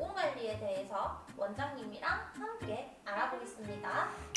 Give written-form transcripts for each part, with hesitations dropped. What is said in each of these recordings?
모공 관리에 대해서 원장님이랑 함께 알아보겠습니다.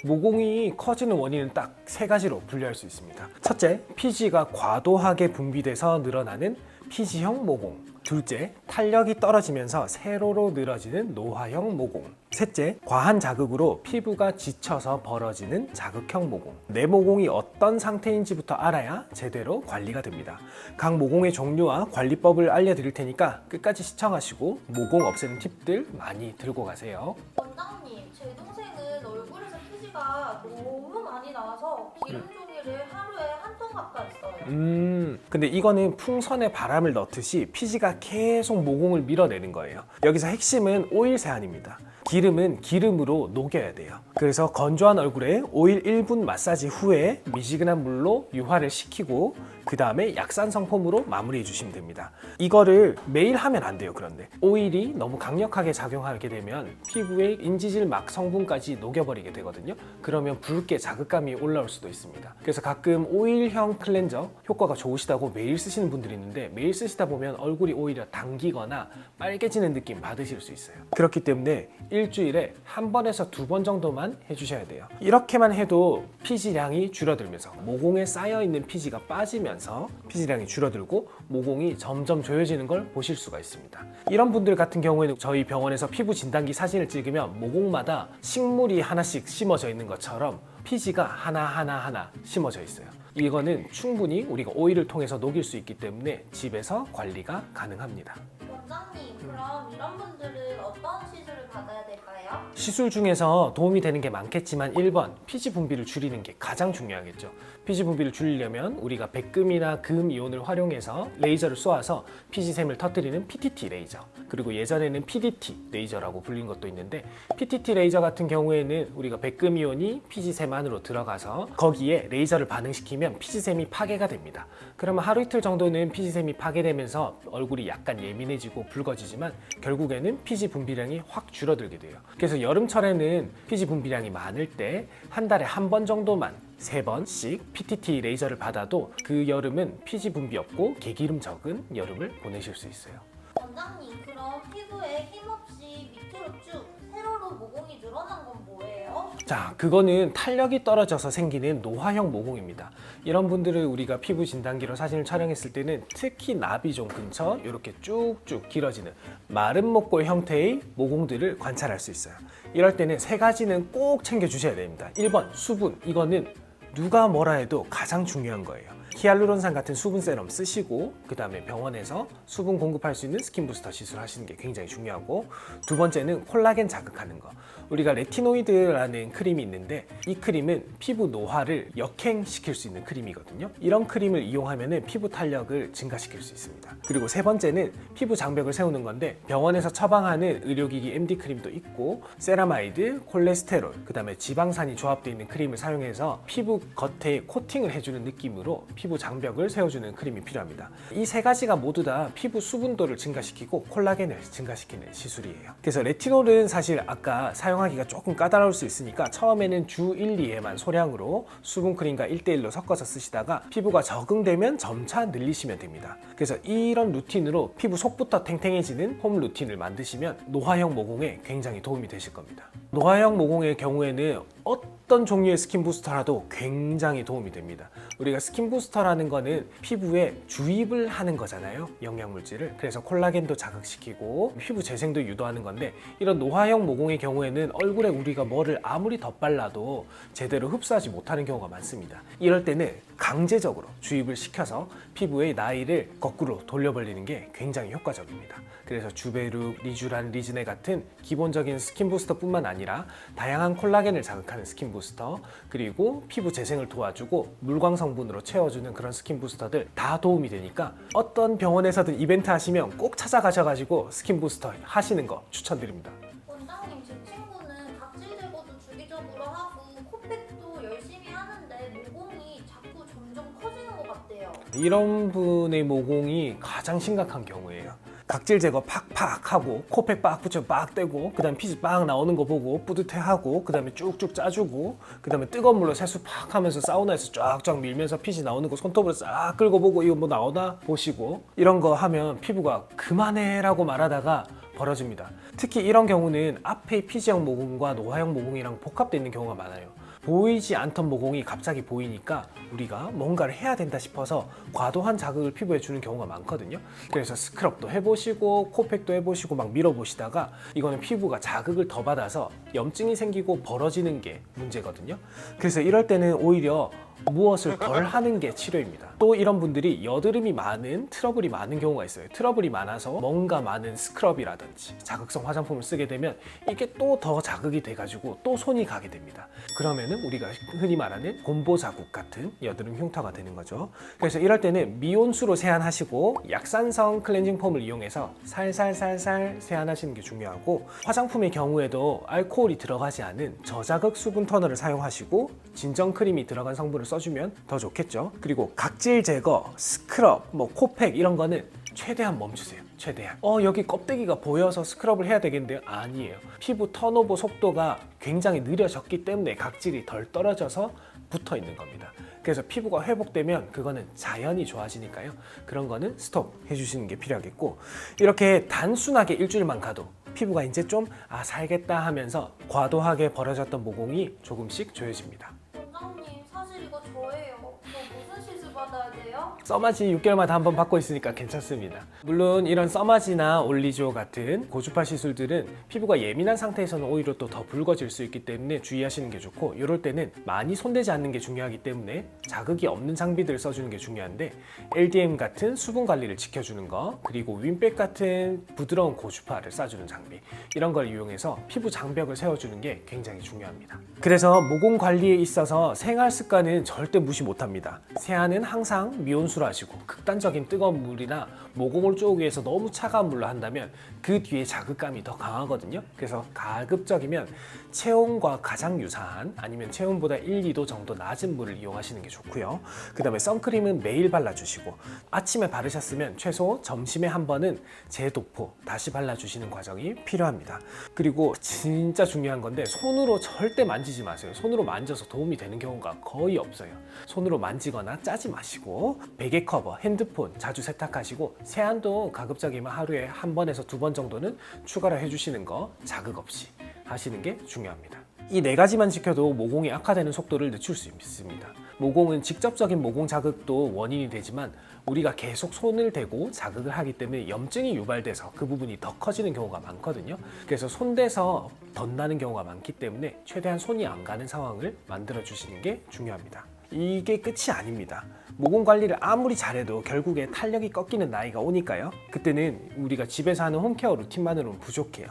모공이 커지는 원인은 딱 세 가지로 분류할 수 있습니다. 첫째, 피지가 과도하게 분비돼서 늘어나는 피지형 모공. 둘째, 탄력이 떨어지면서 세로로 늘어지는 노화형 모공. 셋째, 과한 자극으로 피부가 지쳐서 벌어지는 자극형 모공. 내 모공이 어떤 상태인지부터 알아야 제대로 관리가 됩니다. 각 모공의 종류와 관리법을 알려드릴 테니까 끝까지 시청하시고 모공 없애는 팁들 많이 들고 가세요. 원장님, 제 동생은 얼굴에서 피지가 너무 많이 나와서 기름 종이를 하루에 한 통 가까이 써요. 근데 이거는 풍선에 바람을 넣듯이 피지가 계속 모공을 밀어내는 거예요. 여기서 핵심은 오일 세안입니다. 기름은 기름으로 녹여야 돼요. 그래서 건조한 얼굴에 오일 1분 마사지 후에 미지근한 물로 유화를 시키고 그 다음에 약산성 폼으로 마무리해 주시면 됩니다. 이거를 매일 하면 안 돼요. 그런데 오일이 너무 강력하게 작용하게 되면 피부의 인지질 막 성분까지 녹여버리게 되거든요. 그러면 붉게 자극감이 올라올 수도 있습니다. 그래서 가끔 오일형 클렌저 효과가 좋으시다고 매일 쓰시는 분들이 있는데 매일 쓰시다 보면 얼굴이 오히려 당기거나 빨개지는 느낌 받으실 수 있어요. 그렇기 때문에 일주일에 한 번에서 두 번 정도만 해주셔야 돼요. 이렇게만 해도 피지량이 줄어들면서 모공에 쌓여있는 피지가 빠지면서 피지량이 줄어들고 모공이 점점 조여지는 걸 보실 수가 있습니다. 이런 분들 같은 경우에는 저희 병원에서 피부 진단기 사진을 찍으면 모공마다 식물이 하나씩 심어져 있는 것처럼 피지가 하나하나 심어져 있어요. 이거는 충분히 우리가 오일을 통해서 녹일 수 있기 때문에 집에서 관리가 가능합니다. 원장님, 그럼 이런 분들은 어떤 시술을 받아야 될까요? 시술 중에서 도움이 되는 게 많겠지만 1번, 피지 분비를 줄이는 게 가장 중요하겠죠. 피지 분비를 줄이려면 우리가 백금이나 금 이온을 활용해서 레이저를 쏘아서 피지샘을 터뜨리는 PTT 레이저, 그리고 예전에는 PDT 레이저라고 불린 것도 있는데 PTT 레이저 같은 경우에는 우리가 백금 이온이 피지샘 안으로 들어가서 거기에 레이저를 반응시키면 피지샘이 파괴가 됩니다. 그러면 하루 이틀 정도는 피지샘이 파괴되면서 얼굴이 약간 예민해지고 붉어지지만 결국에는 피지 분비량이 확 줄어들게 돼요. 그래서 여름철에는 피지 분비량이 많을 때 한 달에 한 번 정도만 3번씩 PTT 레이저를 받아도 그 여름은 피지 분비 없고 개기름 적은 여름을 보내실 수 있어요. 원장님, 그럼 피부에 힘없이 밑으로 쭉 세로로 모공이 늘어난 건 뭐예요? 자, 그거는 탄력이 떨어져서 생기는 노화형 모공입니다. 이런 분들을 우리가 피부 진단기로 사진을 촬영했을 때는 특히 나비존 근처 이렇게 쭉쭉 길어지는 마른 목골 형태의 모공들을 관찰할 수 있어요. 이럴 때는 세 가지는 꼭 챙겨주셔야 됩니다. 1번, 수분. 이거는 누가 뭐라 해도 가장 중요한 거예요. 히알루론산 같은 수분 세럼 쓰시고 그 다음에 병원에서 수분 공급할 수 있는 스킨 부스터 시술 하시는 게 굉장히 중요하고, 두 번째는 콜라겐 자극하는 거. 우리가 레티노이드라는 크림이 있는데 이 크림은 피부 노화를 역행시킬 수 있는 크림이거든요. 이런 크림을 이용하면 피부 탄력을 증가시킬 수 있습니다. 그리고 세 번째는 피부 장벽을 세우는 건데 병원에서 처방하는 의료기기 MD 크림도 있고 세라마이드, 콜레스테롤, 그 다음에 지방산이 조합되어 있는 크림을 사용해서 피부 겉에 코팅을 해주는 느낌으로 피부 장벽을 세워주는 크림이 필요합니다. 이 세 가지가 모두 다 피부 수분도를 증가시키고 콜라겐을 증가시키는 시술이에요. 그래서 레티놀은 사실 아까 사용하기가 조금 까다로울 수 있으니까 처음에는 주 1, 2회만 소량으로 수분크림과 1대1로 섞어서 쓰시다가 피부가 적응되면 점차 늘리시면 됩니다. 그래서 이런 루틴으로 피부 속부터 탱탱해지는 홈 루틴을 만드시면 노화형 모공에 굉장히 도움이 되실 겁니다. 노화형 모공의 경우에는 어떤 종류의 스킨 부스터라도 굉장히 도움이 됩니다. 우리가 스킨 부스터라는 거는 피부에 주입을 하는 거잖아요, 영양물질을. 그래서 콜라겐도 자극시키고 피부 재생도 유도하는 건데 이런 노화형 모공의 경우에는 얼굴에 우리가 뭐를 아무리 덧발라도 제대로 흡수하지 못하는 경우가 많습니다. 이럴 때는 강제적으로 주입을 시켜서 피부의 나이를 거꾸로 돌려버리는 게 굉장히 효과적입니다. 그래서 주베룩, 리쥬란, 리즈네 같은 기본적인 스킨 부스터뿐만 아니라 다양한 콜라겐을 자극하는 스킨 부스터, 그리고 피부 재생을 도와주고 물광 성분으로 채워주는 그런 스킨 부스터들 다 도움이 되니까 어떤 병원에서든 이벤트 하시면 꼭 찾아가셔가지고 스킨 부스터 하시는 거 추천드립니다. 원장님, 제 친구는 각질 제거도 주기적으로 하고 코팩도 열심히 하는데 모공이 자꾸 점점 커지는 것 같대요. 이런 분의 모공이 가장 심각한 경우예요. 각질 제거 팍팍 하고 코팩 빡 붙여 빡 떼고 그 다음에 피지 빡 나오는 거 보고 뿌듯해하고 그 다음에 쭉쭉 짜주고 그 다음에 뜨거운 물로 세수 팍 하면서 사우나에서 쫙쫙 밀면서 피지 나오는 거 손톱으로 싹 끌고 보고 이거 뭐 나오나 보시고 이런 거 하면 피부가 그만해라고 말하다가 벌어집니다. 특히 이런 경우는 앞에 피지형 모공과 노화형 모공이랑 복합되어 있는 경우가 많아요. 보이지 않던 모공이 갑자기 보이니까 우리가 뭔가를 해야 된다 싶어서 과도한 자극을 피부에 주는 경우가 많거든요. 그래서 스크럽도 해보시고 코팩도 해보시고 막 밀어보시다가 이거는 피부가 자극을 더 받아서 염증이 생기고 벌어지는 게 문제거든요. 그래서 이럴 때는 오히려 무엇을 덜 하는 게 치료입니다. 또 이런 분들이 여드름이 많은 트러블이 많은 경우가 있어요. 트러블이 많아서 뭔가 많은 스크럽이라든지 자극성 화장품을 쓰게 되면 이게 또 더 자극이 돼가지고 또 손이 가게 됩니다. 그러면은 우리가 흔히 말하는 곰보 자국 같은 여드름 흉터가 되는 거죠. 그래서 이럴 때는 미온수로 세안하시고 약산성 클렌징 폼을 이용해서 살살살살 세안하시는 게 중요하고, 화장품의 경우에도 알코올이 들어가지 않은 저자극 수분 토너를 사용하시고 진정 크림이 들어간 성분을 써주면 더 좋겠죠. 그리고 각질 제거, 스크럽, 뭐 코팩 이런 거는 최대한 멈추세요. 최대한. 여기 껍데기가 보여서 스크럽을 해야 되겠는데요? 아니에요. 피부 턴오버 속도가 굉장히 느려졌기 때문에 각질이 덜 떨어져서 붙어 있는 겁니다. 그래서 피부가 회복되면 그거는 자연히 좋아지니까요. 그런 거는 스톱 해주시는 게 필요하겠고, 이렇게 단순하게 일주일만 가도 피부가 이제 좀 살겠다 하면서 과도하게 벌어졌던 모공이 조금씩 조여집니다. 원장님, 사실 이거 저예요. 저 무슨 시술 받아야 돼요? 써마지 6개월마다 한 번 받고 있으니까 괜찮습니다. 물론 이런 써마지나 올리조 같은 고주파 시술들은 피부가 예민한 상태에서는 오히려 또 더 붉어질 수 있기 때문에 주의하시는 게 좋고, 이럴 때는 많이 손대지 않는 게 중요하기 때문에 자극이 없는 장비들을 써주는 게 중요한데, LDM 같은 수분 관리를 지켜주는 거, 그리고 윈백 같은 부드러운 고주파를 쏴주는 장비, 이런 걸 이용해서 피부 장벽을 세워주는 게 굉장히 중요합니다. 그래서 모공 관리에 있어서 생활 습관은 절대 무시 못합니다. 세안은 항상 미온수로 하시고, 극단적인 뜨거운 물이나 모공을 쪼기 위해서 너무 차가운 물로 한다면 그 뒤에 자극감이 더 강하거든요. 그래서 가급적이면 체온과 가장 유사한, 아니면 체온보다 1, 2도 정도 낮은 물을 이용하시는 게 좋고요. 그 다음에 선크림은 매일 발라주시고, 아침에 바르셨으면 최소 점심에 한 번은 재도포 다시 발라주시는 과정이 필요합니다. 그리고 진짜 중요한 건데, 손으로 절대 만지지 마세요. 손으로 만져서 도움이 되는 경우가 거의 없어요. 손으로 만지거나 짜지 마시고, 베개 커버, 핸드폰 자주 세탁하시고, 세안도 가급적이면 하루에 한 번에서 두 번 정도는 추가로 해주시는 거 자극 없이 하시는 게 중요합니다. 이 네 가지만 지켜도 모공이 악화되는 속도를 늦출 수 있습니다. 모공은 직접적인 모공 자극도 원인이 되지만 우리가 계속 손을 대고 자극을 하기 때문에 염증이 유발돼서 그 부분이 더 커지는 경우가 많거든요. 그래서 손대서 덧나는 경우가 많기 때문에 최대한 손이 안 가는 상황을 만들어 주시는 게 중요합니다. 이게 끝이 아닙니다. 모공 관리를 아무리 잘해도 결국에 탄력이 꺾이는 나이가 오니까요. 그때는 우리가 집에서 하는 홈케어 루틴만으로는 부족해요.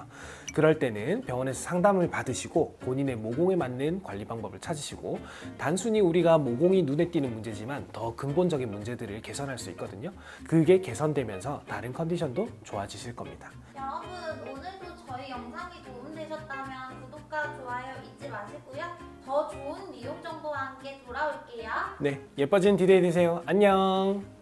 그럴 때는 병원에서 상담을 받으시고 본인의 모공에 맞는 관리 방법을 찾으시고, 단순히 우리가 모공이 눈에 띄는 문제지만 더 근본적인 문제들을 개선할 수 있거든요. 그게 개선되면서 다른 컨디션도 좋아지실 겁니다. 여러분, 오늘도 저희 영상이 도움되셨다면 구독과 좋아요 잊지 마시고요. 더 좋은 미용 정보와 함께 돌아올게요. 네, 예뻐지는 디데이 되세요. 안녕.